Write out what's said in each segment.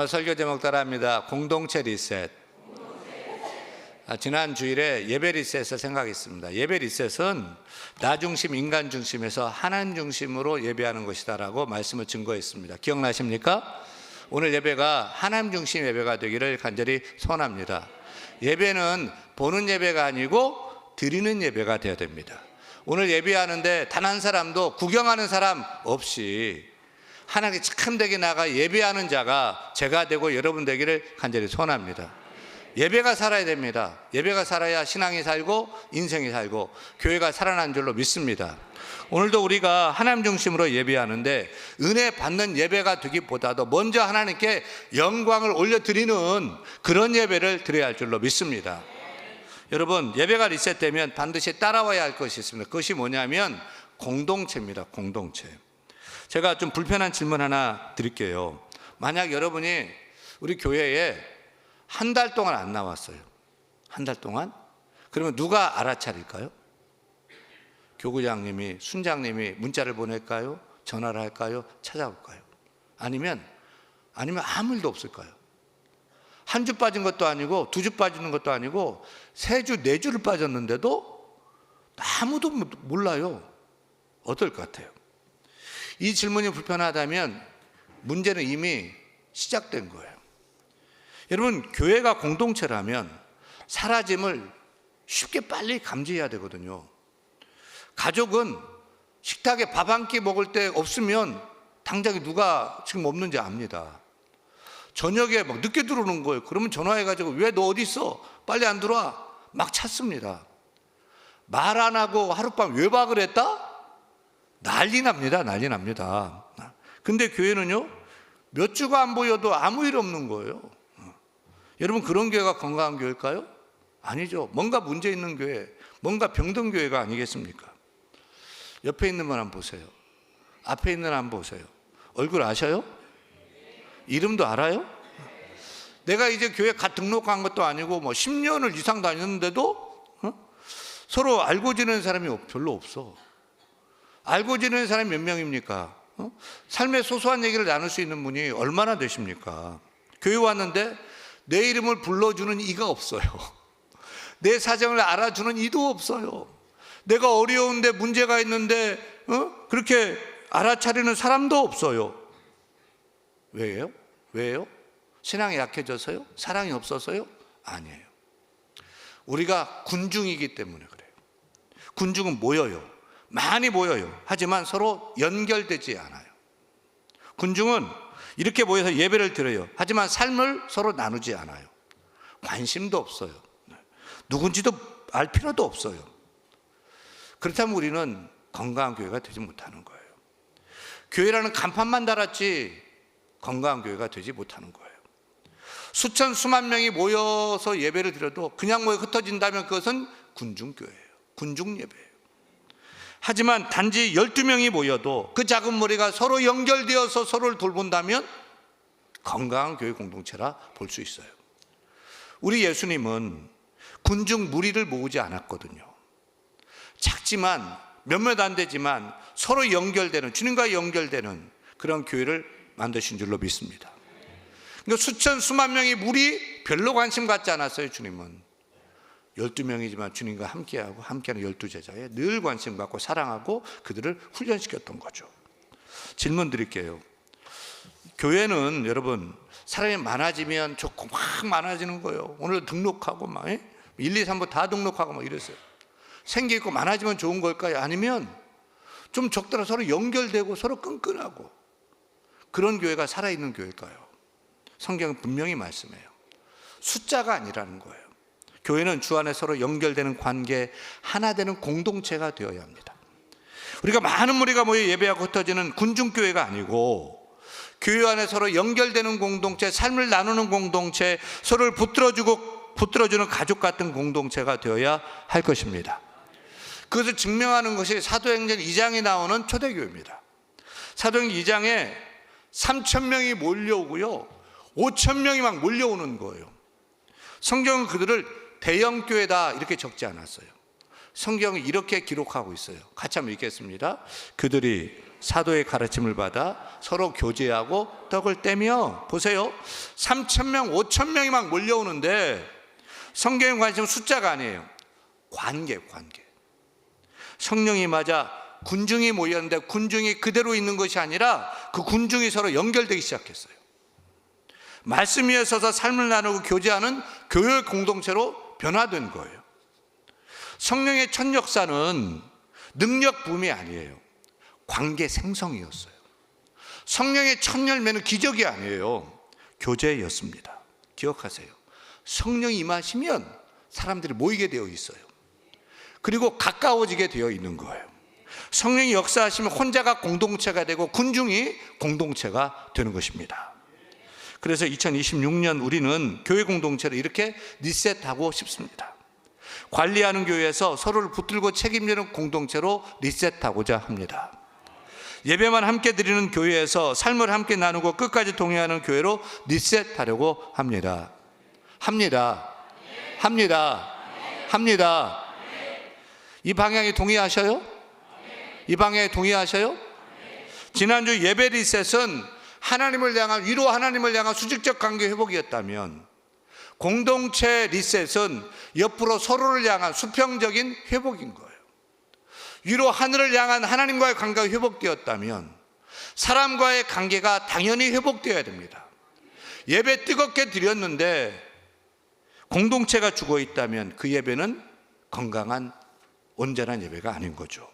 설교 제목 따라합니다. 공동체 리셋. 지난 주일에 예배 리셋을 생각했습니다. 예배 리셋은 나 중심, 인간 중심에서 하나님 중심으로 예배하는 것이다라고 말씀을 증거했습니다. 기억나십니까? 오늘 예배가 하나님 중심 예배가 되기를 간절히 소원합니다. 예배는 보는 예배가 아니고 드리는 예배가 되어야 됩니다. 오늘 예배하는데 단 한 사람도 구경하는 사람 없이 하나님께 참되게 나가 예배하는 자가 제가 되고 여러분 되기를 간절히 소원합니다. 예배가 살아야 됩니다. 예배가 살아야 신앙이 살고 인생이 살고 교회가 살아나는 줄로 믿습니다. 오늘도 우리가 하나님 중심으로 예배하는데 은혜 받는 예배가 되기보다도 먼저 하나님께 영광을 올려드리는 그런 예배를 드려야 할 줄로 믿습니다. 여러분, 예배가 리셋되면 반드시 따라와야 할 것이 있습니다. 그것이 뭐냐면 공동체입니다. 공동체. 제가 좀 불편한 질문 하나 드릴게요. 만약 여러분이 우리 교회에 한 달 동안 안 나왔어요. 한 달 동안? 그러면 누가 알아차릴까요? 교구장님이, 순장님이 문자를 보낼까요? 전화를 할까요? 찾아올까요? 아니면 아무 일도 없을까요? 한 주 빠진 것도 아니고 두 주 빠지는 것도 아니고 세 주, 네 주를 빠졌는데도 아무도 몰라요. 어떨 것 같아요? 이 질문이 불편하다면 문제는 이미 시작된 거예요. 여러분, 교회가 공동체라면 사라짐을 쉽게 빨리 감지해야 되거든요. 가족은 식탁에 밥 한 끼 먹을 때 없으면 당장에 누가 지금 없는지 압니다. 저녁에 막 늦게 들어오는 거예요. 그러면 전화해가지고 왜 너 어디 있어? 빨리 안 들어와. 막 찾습니다. 말 안 하고 하룻밤 외박을 했다? 난리 납니다. 난리 납니다. 근데 교회는요, 몇 주가 안 보여도 아무 일 없는 거예요. 여러분, 그런 교회가 건강한 교회일까요? 아니죠. 뭔가 문제 있는 교회, 뭔가 병든 교회가 아니겠습니까? 옆에 있는 분 한번 보세요. 앞에 있는 분 한번 보세요. 얼굴 아셔요? 이름도 알아요? 내가 이제 교회 갓 등록한 것도 아니고 뭐 10년을 이상 다녔는데도 서로 알고 지내는 사람이 별로 없어. 알고 지내는 사람이 몇 명입니까? 삶의 소소한 얘기를 나눌 수 있는 분이 얼마나 되십니까? 교회 왔는데 내 이름을 불러주는 이가 없어요. 내 사정을 알아주는 이도 없어요. 내가 어려운데 문제가 있는데 그렇게 알아차리는 사람도 없어요. 왜요? 왜요? 신앙이 약해져서요? 사랑이 없어서요? 아니에요. 우리가 군중이기 때문에 그래요. 군중은 모여요. 많이 모여요. 하지만 서로 연결되지 않아요. 군중은 이렇게 모여서 예배를 드려요. 하지만 삶을 서로 나누지 않아요. 관심도 없어요. 누군지도 알 필요도 없어요. 그렇다면 우리는 건강한 교회가 되지 못하는 거예요. 교회라는 간판만 달았지 건강한 교회가 되지 못하는 거예요. 수천 수만 명이 모여서 예배를 드려도 그냥 모여 흩어진다면 그것은 군중교회예요. 군중예배예요. 하지만 단지 12명이 모여도 그 작은 머리가 서로 연결되어서 서로를 돌본다면 건강한 교회 공동체라 볼 수 있어요. 우리 예수님은 군중 무리를 모으지 않았거든요. 작지만 몇몇 안 되지만 서로 연결되는, 주님과 연결되는 그런 교회를 만드신 줄로 믿습니다. 그러니까 수천 수만 명의 무리 별로 관심 갖지 않았어요. 주님은 12명이지만 주님과 함께하고 함께하는 12제자에 늘 관심 갖고 사랑하고 그들을 훈련시켰던 거죠. 질문 드릴게요. 교회는 여러분 사람이 많아지면 좋고 막 많아지는 거예요. 오늘 등록하고 막 1, 2, 3부 다 등록하고 막 이랬어요. 생기 있고 많아지면 좋은 걸까요? 아니면 좀 적더라 서로 연결되고 서로 끈끈하고 그런 교회가 살아있는 교회일까요? 성경은 분명히 말씀해요. 숫자가 아니라는 거예요. 교회는 주 안에 서로 연결되는 관계, 하나 되는 공동체가 되어야 합니다. 우리가 많은 무리가 모여 예배하고 흩어지는 군중교회가 아니고 교회 안에 서로 연결되는 공동체, 삶을 나누는 공동체, 서로를 붙들어주는 가족 같은 공동체가 되어야 할 것입니다. 그것을 증명하는 것이 사도행전 2장에 나오는 초대교회입니다. 사도행전 2장에 3,000명이 몰려오고요, 5,000명이 막 몰려오는 거예요. 성경은 그들을 대형교회다 이렇게 적지 않았어요. 성경이 이렇게 기록하고 있어요. 같이 한번 읽겠습니다. 그들이 사도의 가르침을 받아 서로 교제하고 떡을 떼며, 보세요, 3,000명 5,000명이 막 몰려오는데 성경에 관심은 숫자가 아니에요. 관계. 성령이 맞아 군중이 모였는데 군중이 그대로 있는 것이 아니라 그 군중이 서로 연결되기 시작했어요. 말씀 위에 서서 삶을 나누고 교제하는 교회 공동체로 변화된 거예요. 성령의 첫 역사는 능력 붐이 아니에요. 관계 생성이었어요. 성령의 첫 열매는 기적이 아니에요. 교제였습니다. 기억하세요. 성령이 임하시면 사람들이 모이게 되어 있어요. 그리고 가까워지게 되어 있는 거예요. 성령이 역사하시면 혼자가 공동체가 되고 군중이 공동체가 되는 것입니다. 그래서 2026년 우리는 교회 공동체를 이렇게 리셋하고 싶습니다. 관리하는 교회에서 서로를 붙들고 책임지는 공동체로 리셋하고자 합니다. 예배만 함께 드리는 교회에서 삶을 함께 나누고 끝까지 동행하는 교회로 리셋하려고 합니다. 이 방향에 동의하셔요? 이 방향에 동의하셔요? 지난주 예배 리셋은 하나님을 향한 위로, 하나님을 향한 수직적 관계 회복이었다면, 공동체 리셋은 옆으로 서로를 향한 수평적인 회복인 거예요. 위로 하늘을 향한 하나님과의 관계가 회복되었다면 사람과의 관계가 당연히 회복되어야 됩니다. 예배 뜨겁게 드렸는데 공동체가 죽어 있다면 그 예배는 건강한 온전한 예배가 아닌 거죠.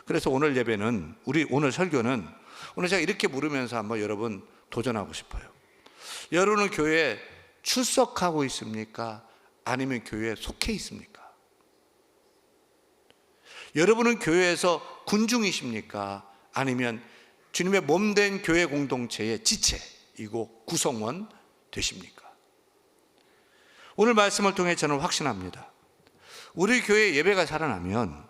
그래서 오늘 예배는, 오늘 설교는, 오늘 제가 이렇게 물으면서 한번 여러분 도전하고 싶어요. 여러분은 교회에 출석하고 있습니까? 아니면 교회에 속해 있습니까? 여러분은 교회에서 군중이십니까? 아니면 주님의 몸된 교회 공동체의 지체이고 구성원 되십니까? 오늘 말씀을 통해 저는 확신합니다. 우리 교회 예배가 살아나면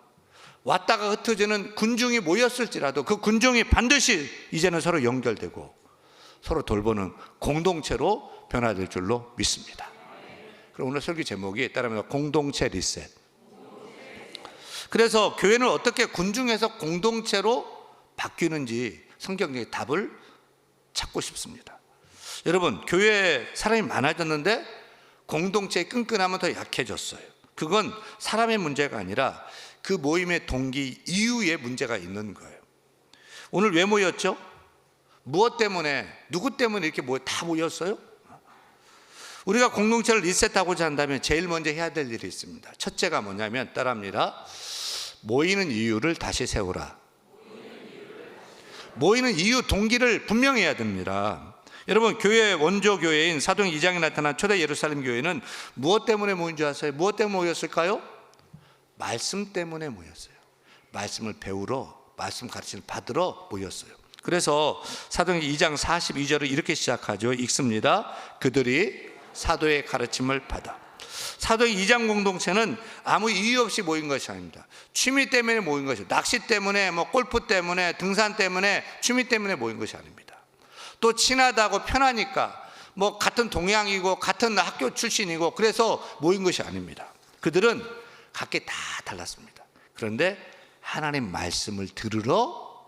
왔다가 흩어지는 군중이 모였을지라도 그 군중이 반드시 이제는 서로 연결되고 서로 돌보는 공동체로 변화될 줄로 믿습니다. 그럼 오늘 설교 제목이 따르면 공동체 리셋. 그래서 교회는 어떻게 군중에서 공동체로 바뀌는지 성경적인 답을 찾고 싶습니다. 여러분, 교회에 사람이 많아졌는데 공동체의 끈끈함은 더 약해졌어요. 그건 사람의 문제가 아니라 그 모임의 동기, 이유에 문제가 있는 거예요. 오늘 왜 모였죠? 무엇 때문에, 누구 때문에 이렇게 다 모였어요? 우리가 공동체를 리셋하고자 한다면 제일 먼저 해야 될 일이 있습니다. 첫째가 뭐냐면, 따라합니다. 모이는 이유를 다시 세우라. 모이는 이유, 동기를 분명해야 됩니다. 여러분, 교회 원조 교회인 사도행 2장에 나타난 초대 예루살렘 교회는 무엇 때문에 모인 줄 아세요? 무엇 때문에 모였을까요? 말씀 때문에 모였어요. 말씀을 배우러, 말씀 가르침을 받으러 모였어요. 그래서 사도행 2장 42절을 이렇게 시작하죠. 읽습니다. 그들이 사도의 가르침을 받아. 사도행 2장 공동체는 아무 이유 없이 모인 것이 아닙니다. 취미 때문에 모인 것이에요. 낚시 때문에, 골프 때문에, 등산 때문에, 취미 때문에 모인 것이 아닙니다. 또 친하다고 편하니까, 같은 동양이고 같은 학교 출신이고 그래서 모인 것이 아닙니다. 그들은 각기 다 달랐습니다. 그런데 하나님 말씀을 들으러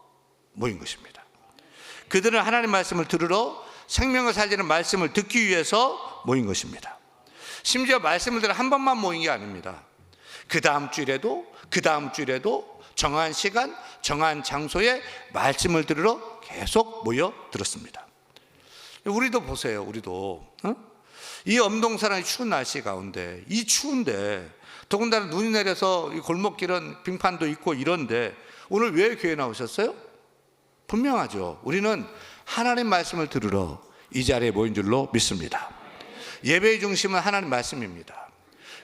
모인 것입니다. 그들은 하나님 말씀을 들으러, 생명을 살리는 말씀을 듣기 위해서 모인 것입니다. 심지어 말씀을 들어 한 번만 모인 게 아닙니다. 그 다음 주일에도 정한 시간, 정한 장소에 말씀을 들으러 계속 모여 들었습니다. 우리도 보세요. 우리도 이 엄동산의 추운 날씨 가운데, 이 추운데, 더군다나 눈이 내려서 이 골목길은 빙판도 있고 이런데 오늘 왜 교회 나오셨어요? 분명하죠. 우리는 하나님 말씀을 들으러 이 자리에 모인 줄로 믿습니다. 예배의 중심은 하나님 말씀입니다.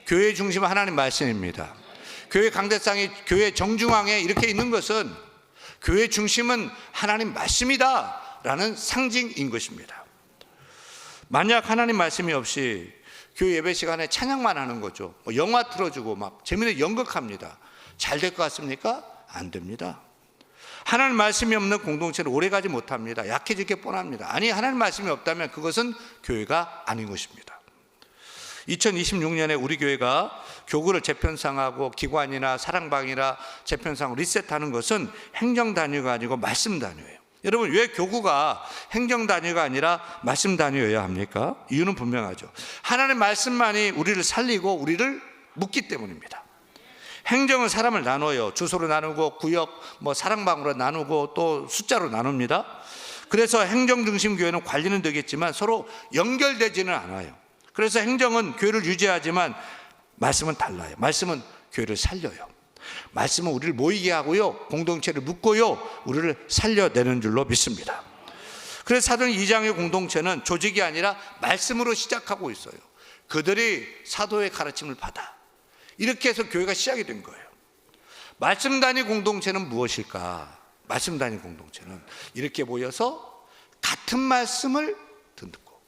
교회의 중심은 하나님 말씀입니다. 교회 강대상이 교회 정중앙에 이렇게 있는 것은 교회 중심은 하나님 말씀이다 라는 상징인 것입니다. 만약 하나님 말씀이 없이 교회 예배 시간에 찬양만 하는 거죠. 영화 틀어주고 막 재미있는 연극합니다. 잘 될 것 같습니까? 안 됩니다. 하나님 말씀이 없는 공동체는 오래가지 못합니다. 약해질 게 뻔합니다. 아니, 하나님 말씀이 없다면 그것은 교회가 아닌 것입니다. 2026년에 우리 교회가 교구를 재편성하고 기관이나 사랑방이나 재편성하고 리셋하는 것은 행정 단위가 아니고 말씀 단위예요. 여러분, 왜 교구가 행정 단위가 아니라 말씀 단위여야 합니까? 이유는 분명하죠. 하나님의 말씀만이 우리를 살리고 우리를 묶기 때문입니다. 행정은 사람을 나눠요. 주소로 나누고 구역, 사랑방으로 나누고 또 숫자로 나눕니다. 그래서 행정 중심 교회는 관리는 되겠지만 서로 연결되지는 않아요. 그래서 행정은 교회를 유지하지만 말씀은 달라요. 말씀은 교회를 살려요. 말씀은 우리를 모이게 하고요, 공동체를 묶고요, 우리를 살려내는 줄로 믿습니다. 그래서 사도행 2장의 공동체는 조직이 아니라 말씀으로 시작하고 있어요. 그들이 사도의 가르침을 받아 이렇게 해서 교회가 시작이 된 거예요. 말씀 단위 공동체는 무엇일까? 말씀 단위 공동체는 이렇게 모여서 같은 말씀을 듣고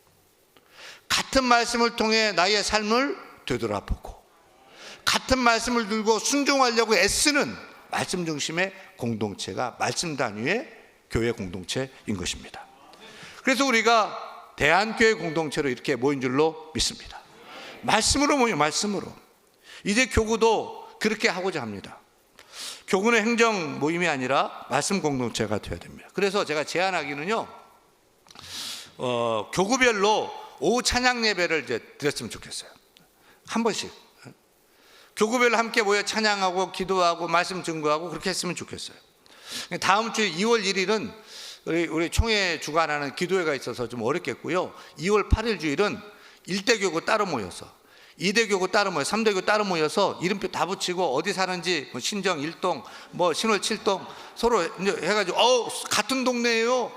같은 말씀을 통해 나의 삶을 되돌아보고 같은 말씀을 들고 순종하려고 애쓰는 말씀 중심의 공동체가 말씀 단위의 교회 공동체인 것입니다. 그래서 우리가 대한교회 공동체로 이렇게 모인 줄로 믿습니다. 말씀으로 모여, 말씀으로. 이제 교구도 그렇게 하고자 합니다. 교구는 행정 모임이 아니라 말씀 공동체가 되어야 됩니다. 그래서 제가 제안하기는요, 교구별로 오후 찬양 예배를 이제 드렸으면 좋겠어요. 한 번씩 교구별로 함께 모여 찬양하고 기도하고 말씀 증거하고 그렇게 했으면 좋겠어요. 다음 주 2월 1일은 우리 총회 주관하는 기도회가 있어서 좀 어렵겠고요. 2월 8일 주일은 1대 교구 따로 모여서 2대 교구 따로 모여 3대 교구 따로 모여서 이름표 다 붙이고 어디 사는지 신정 1동 신월 7동 서로 해가지고 같은 동네예요.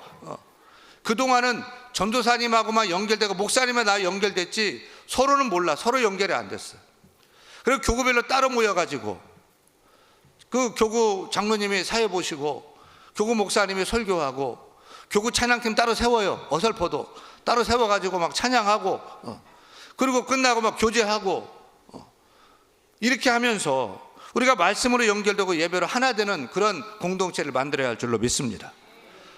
그동안은 전도사님하고만 연결되고 목사님과 나 연결됐지 서로는 몰라. 서로 연결이 안 됐어요. 그리고 교구별로 따로 모여가지고 그 교구 장로님이 사회 보시고 교구 목사님이 설교하고 교구 찬양팀 따로 세워요. 어설퍼도 따로 세워가지고 막 찬양하고 그리고 끝나고 막 교제하고 이렇게 하면서 우리가 말씀으로 연결되고 예배로 하나 되는 그런 공동체를 만들어야 할 줄로 믿습니다.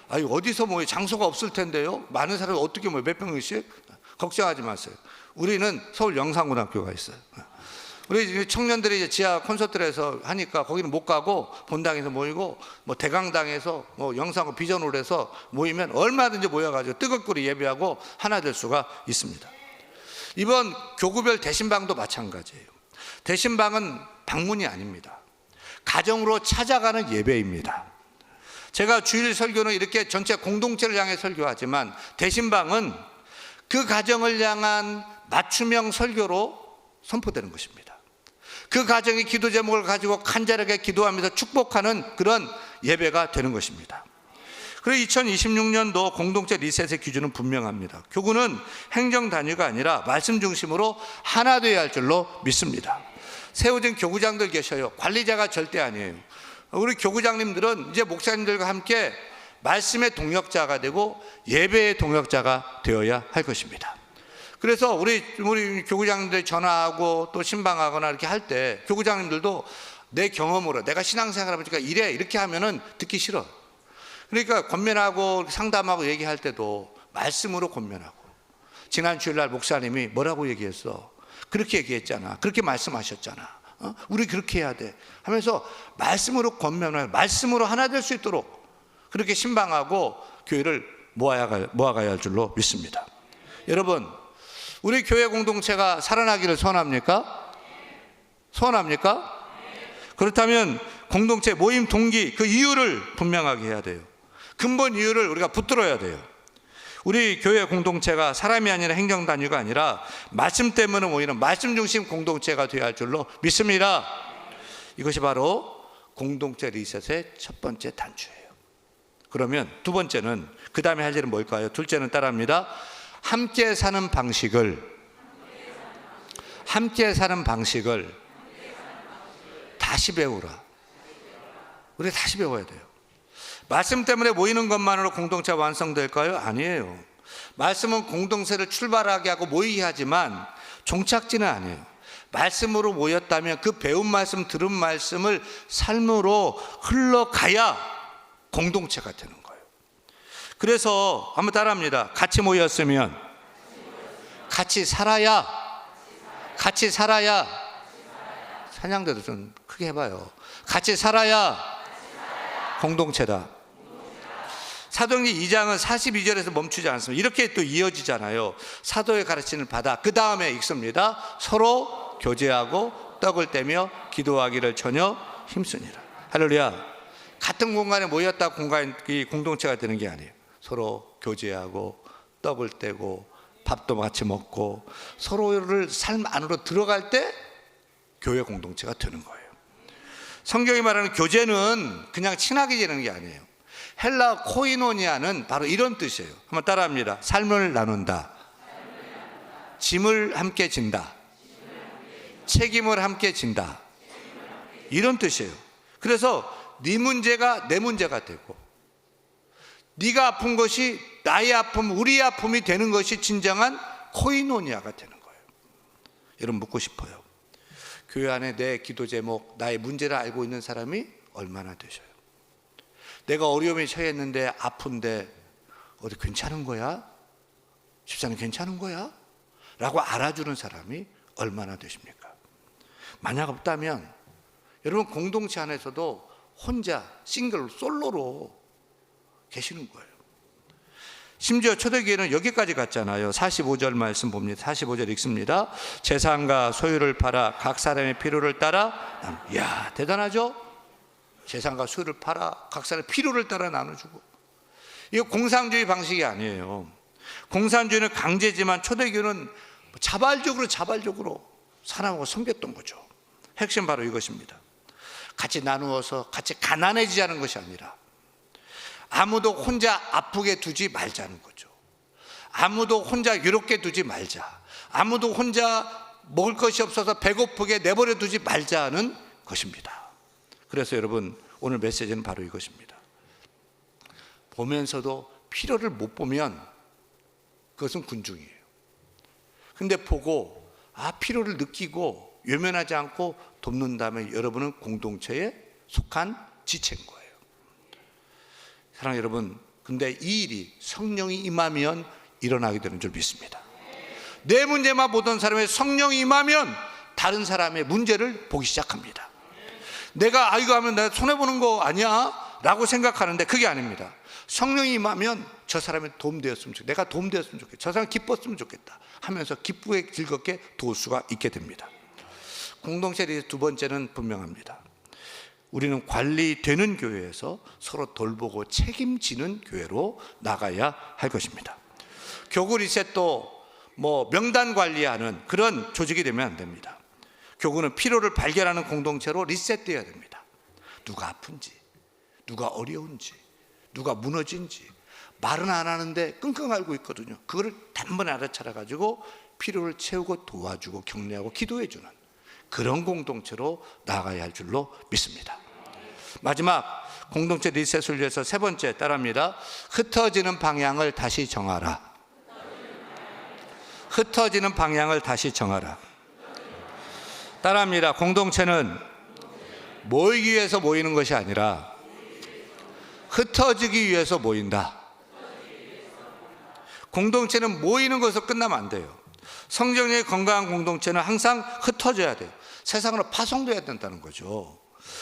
어디서 모여? 장소가 없을 텐데요. 많은 사람이 어떻게 모여? 몇 명씩? 걱정하지 마세요. 우리는 서울 영산고등학교가 있어요. 우리 청년들이 이제 지하 콘서트에서 하니까 거기는 못 가고 본당에서 모이고 대강당에서 영산고 비전홀 해서 모이면 얼마든지 모여가지고 뜨겁게 예배하고 하나 될 수가 있습니다. 이번 교구별 대신방도 마찬가지예요. 대신방은 방문이 아닙니다. 가정으로 찾아가는 예배입니다. 제가 주일 설교는 이렇게 전체 공동체를 향해 설교하지만 대신방은 그 가정을 향한 맞춤형 설교로 선포되는 것입니다. 그 가정의 기도 제목을 가지고 간절하게 기도하면서 축복하는 그런 예배가 되는 것입니다. 그리고 2026년도 공동체 리셋의 기준은 분명합니다. 교구는 행정 단위가 아니라 말씀 중심으로 하나 되어야 할 줄로 믿습니다. 세워진 교구장들 계셔요. 관리자가 절대 아니에요. 우리 교구장님들은 이제 목사님들과 함께 말씀의 동역자가 되고 예배의 동역자가 되어야 할 것입니다. 그래서 우리 교구장님들 전화하고 또 신방하거나 이렇게 할 때 교구장님들도 내 경험으로 내가 신앙생활을 하니까 이렇게 하면은 듣기 싫어. 그러니까 권면하고 상담하고 얘기할 때도 말씀으로 권면하고, 지난 주일날 목사님이 뭐라고 얘기했어? 그렇게 얘기했잖아. 그렇게 말씀하셨잖아. 우리 그렇게 해야 돼 하면서 말씀으로 권면하고 말씀으로 하나 될 수 있도록 그렇게 신방하고 교회를 모아가야 할 줄로 믿습니다. 여러분, 우리 교회 공동체가 살아나기를 소원합니까? 소원합니까? 그렇다면 공동체 모임 동기, 그 이유를 분명하게 해야 돼요. 근본 이유를 우리가 붙들어야 돼요. 우리 교회 공동체가 사람이 아니라 행정 단위가 아니라 말씀 때문에 모이는 말씀 중심 공동체가 되어야 할 줄로 믿습니다. 이것이 바로 공동체 리셋의 첫 번째 단추예요. 그러면 두 번째는, 그 다음에 할 일은 뭘까요? 둘째는 따라합니다. 함께 사는 방식을 다시 배우라. 우리 다시 배워야 돼요. 말씀 때문에 모이는 것만으로 공동체가 완성될까요? 아니에요. 말씀은 공동체를 출발하게 하고 모이게 하지만 종착지는 아니에요. 말씀으로 모였다면 그 배운 말씀, 들은 말씀을 삶으로 흘러가야 공동체가 되는 거예요. 그래서 한번 따라합니다. 같이 모였으면 같이 살아야 같이 살아야, 찬양대도 좀 크게 해봐요. 같이 살아야 공동체다. 사도행전 2장은 42절에서 멈추지 않습니다. 이렇게 또 이어지잖아요. 사도의 가르침을 받아 그 다음에 읽습니다. 서로 교제하고 떡을 떼며 기도하기를 전혀 힘쓰니라. 할렐루야. 같은 공간에 모였다 공간이 공동체가 되는 게 아니에요. 서로 교제하고 떡을 떼고 밥도 같이 먹고 서로를 삶 안으로 들어갈 때 교회 공동체가 되는 거예요. 성경이 말하는 교제는 그냥 친하게 지내는 게 아니에요. 헬라 코이노니아는 바로 이런 뜻이에요. 한번 따라합니다. 삶을 나눈다, 짐을 함께 진다, 책임을 함께 진다, 이런 뜻이에요. 그래서 네 문제가 내 문제가 되고, 네가 아픈 것이 나의 아픔, 우리의 아픔이 되는 것이 진정한 코이노니아가 되는 거예요. 여러분, 묻고 싶어요. 교회 안에 내 기도 제목, 나의 문제를 알고 있는 사람이 얼마나 되셔요? 내가 어려움에 처했는데 아픈데 어디 괜찮은 거야? 집사님 괜찮은 거야? 라고 알아주는 사람이 얼마나 되십니까? 만약 없다면 여러분, 공동체 안에서도 혼자 싱글 솔로로 계시는 거예요. 심지어 초대교회는 여기까지 갔잖아요. 45절 말씀 봅니다. 45절 읽습니다. 재산과 소유를 팔아 각 사람의 필요를 따라, 이야, 대단하죠? 재산과 소유를 팔아 각 사람의 필요를 따라 나눠주고. 이거 공산주의 방식이 아니에요. 공산주의는 강제지만 초대교회는 자발적으로 사람하고 섬겼던 거죠. 핵심 바로 이것입니다. 같이 나누어서 같이 가난해지자는 것이 아니라 아무도 혼자 아프게 두지 말자는 거죠. 아무도 혼자 유롭게 두지 말자. 아무도 혼자 먹을 것이 없어서 배고프게 내버려 두지 말자는 것입니다. 그래서 여러분, 오늘 메시지는 바로 이것입니다. 보면서도 필요를 못 보면 그것은 군중이에요. 근데 보고 필요를 느끼고 외면하지 않고 돕는다면 여러분은 공동체에 속한 지체인 거예요. 사랑하는 여러분, 근데 이 일이 성령이 임하면 일어나게 되는 줄 믿습니다. 내 문제만 보던 사람의 성령이 임하면 다른 사람의 문제를 보기 시작합니다. 내가 이거 하면 내가 손해보는 거 아니야? 라고 생각하는데 그게 아닙니다. 성령이 임하면 저 사람이 도움되었으면 좋겠다, 내가 도움되었으면 좋겠다, 저 사람이 기뻤으면 좋겠다 하면서 기쁘게 즐겁게 도울 수가 있게 됩니다. 공동체의 두 번째는 분명합니다. 우리는 관리되는 교회에서 서로 돌보고 책임지는 교회로 나가야 할 것입니다. 교구 리셋도 명단 관리하는 그런 조직이 되면 안 됩니다. 교구는 필요를 발견하는 공동체로 리셋되어야 됩니다. 누가 아픈지, 누가 어려운지, 누가 무너진지 말은 안 하는데 끙끙 앓고 있거든요. 그거를 단번에 알아차려가지고 필요를 채우고 도와주고 격려하고 기도해주는 그런 공동체로 나아가야 할 줄로 믿습니다. 마지막 공동체 리셋을 위해서 세 번째 따라합니다. 흩어지는 방향을 다시 정하라. 흩어지는 방향을 다시 정하라. 따라합니다. 공동체는 모이기 위해서 모이는 것이 아니라 흩어지기 위해서 모인다. 공동체는 모이는 것으로 끝나면 안 돼요. 성경의 건강한 공동체는 항상 흩어져야 돼요. 세상으로 파송돼야 된다는 거죠.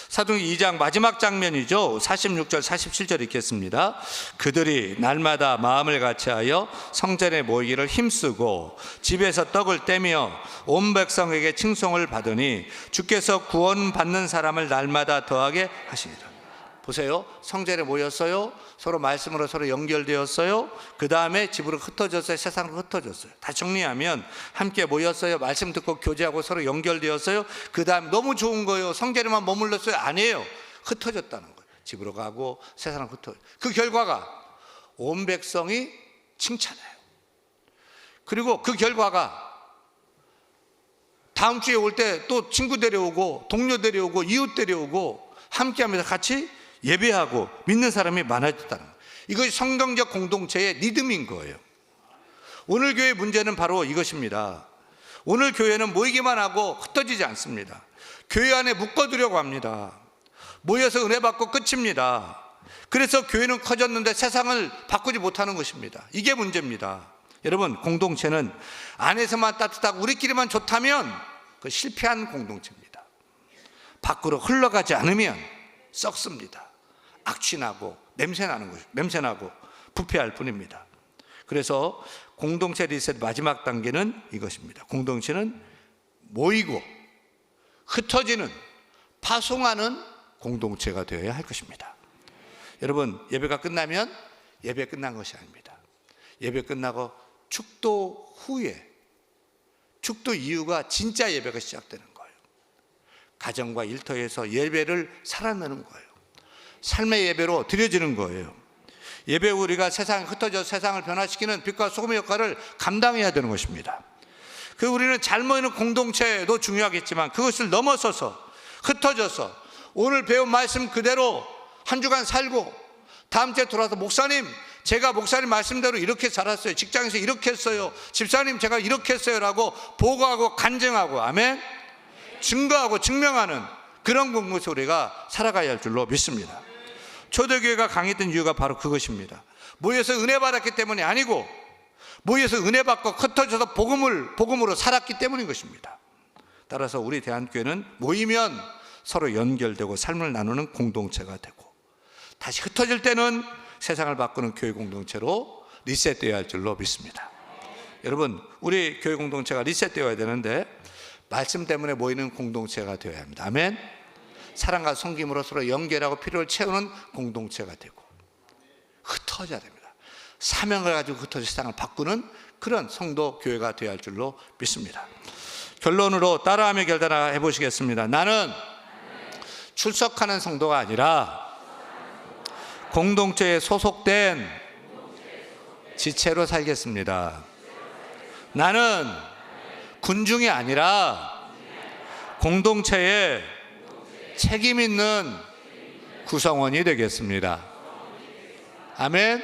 사도행전 2장 마지막 장면이죠. 46절 47절 읽겠습니다. 그들이 날마다 마음을 같이하여 성전에 모이기를 힘쓰고 집에서 떡을 떼며 온 백성에게 칭송을 받으니 주께서 구원받는 사람을 날마다 더하게 하시니라. 보세요. 성전에 모였어요. 서로 말씀으로 서로 연결되었어요. 그 다음에 집으로 흩어졌어요. 세상으로 흩어졌어요. 다 정리하면 함께 모였어요. 말씀 듣고 교제하고 서로 연결되었어요. 그 다음에 너무 좋은 거예요. 성전에만 머물렀어요. 아니에요. 흩어졌다는 거예요. 집으로 가고 세상으로 흩어져요. 그 결과가 온 백성이 칭찬해요. 그리고 그 결과가 다음 주에 올 때 또 친구 데려오고 동료 데려오고 이웃 데려오고 함께하면서 같이 예배하고 믿는 사람이 많아졌다는 거예요. 이것이 성경적 공동체의 리듬인 거예요. 오늘 교회 문제는 바로 이것입니다. 오늘 교회는 모이기만 하고 흩어지지 않습니다. 교회 안에 묶어두려고 합니다. 모여서 은혜 받고 끝입니다. 그래서 교회는 커졌는데 세상을 바꾸지 못하는 것입니다. 이게 문제입니다. 여러분, 공동체는 안에서만 따뜻하고 우리끼리만 좋다면 그 실패한 공동체입니다. 밖으로 흘러가지 않으면 썩습니다. 악취나고 냄새나고 부패할 뿐입니다. 그래서 공동체 리셋 마지막 단계는 이것입니다. 공동체는 모이고 흩어지는, 파송하는 공동체가 되어야 할 것입니다. 여러분, 예배가 끝나면 예배 끝난 것이 아닙니다. 예배 끝나고 축도 후에, 축도 이후가 진짜 예배가 시작되는 거예요. 가정과 일터에서 예배를 살아내는 거예요. 삶의 예배로 드려지는 거예요. 예배 우리가 세상에 흩어져 세상을 변화시키는 빛과 소금의 역할을 감당해야 되는 것입니다. 그 우리는 잘 모이는 공동체도 중요하겠지만 그것을 넘어서서 흩어져서 오늘 배운 말씀 그대로 한 주간 살고 다음 주에 돌아와서 목사님, 제가 목사님 말씀대로 이렇게 살았어요. 직장에서 이렇게 했어요. 집사님, 제가 이렇게 했어요. 라고 보고하고 간증하고, 아멘? 증거하고 증명하는 그런 공동체 우리가 살아가야 할 줄로 믿습니다. 초대교회가 강했던 이유가 바로 그것입니다. 모여서 은혜 받았기 때문이 아니고 모여서 은혜 받고 흩어져서 복음으로 살았기 때문인 것입니다. 따라서 우리 대한교회는 모이면 서로 연결되고 삶을 나누는 공동체가 되고 다시 흩어질 때는 세상을 바꾸는 교회 공동체로 리셋되어야 할 줄로 믿습니다. 여러분, 우리 교회 공동체가 리셋되어야 되는데 말씀 때문에 모이는 공동체가 되어야 합니다. 아멘. 사랑과 섬김으로 서로 연결하고 필요를 채우는 공동체가 되고 흩어져야 됩니다. 사명을 가지고 흩어져 세상을 바꾸는 그런 성도 교회가 되어야 할 줄로 믿습니다. 결론으로 따라하며 결단해 보시겠습니다. 나는 출석하는 성도가 아니라 공동체에 소속된 지체로 살겠습니다. 나는 군중이 아니라 공동체에 책임 있는 구성원이 되겠습니다. 아멘.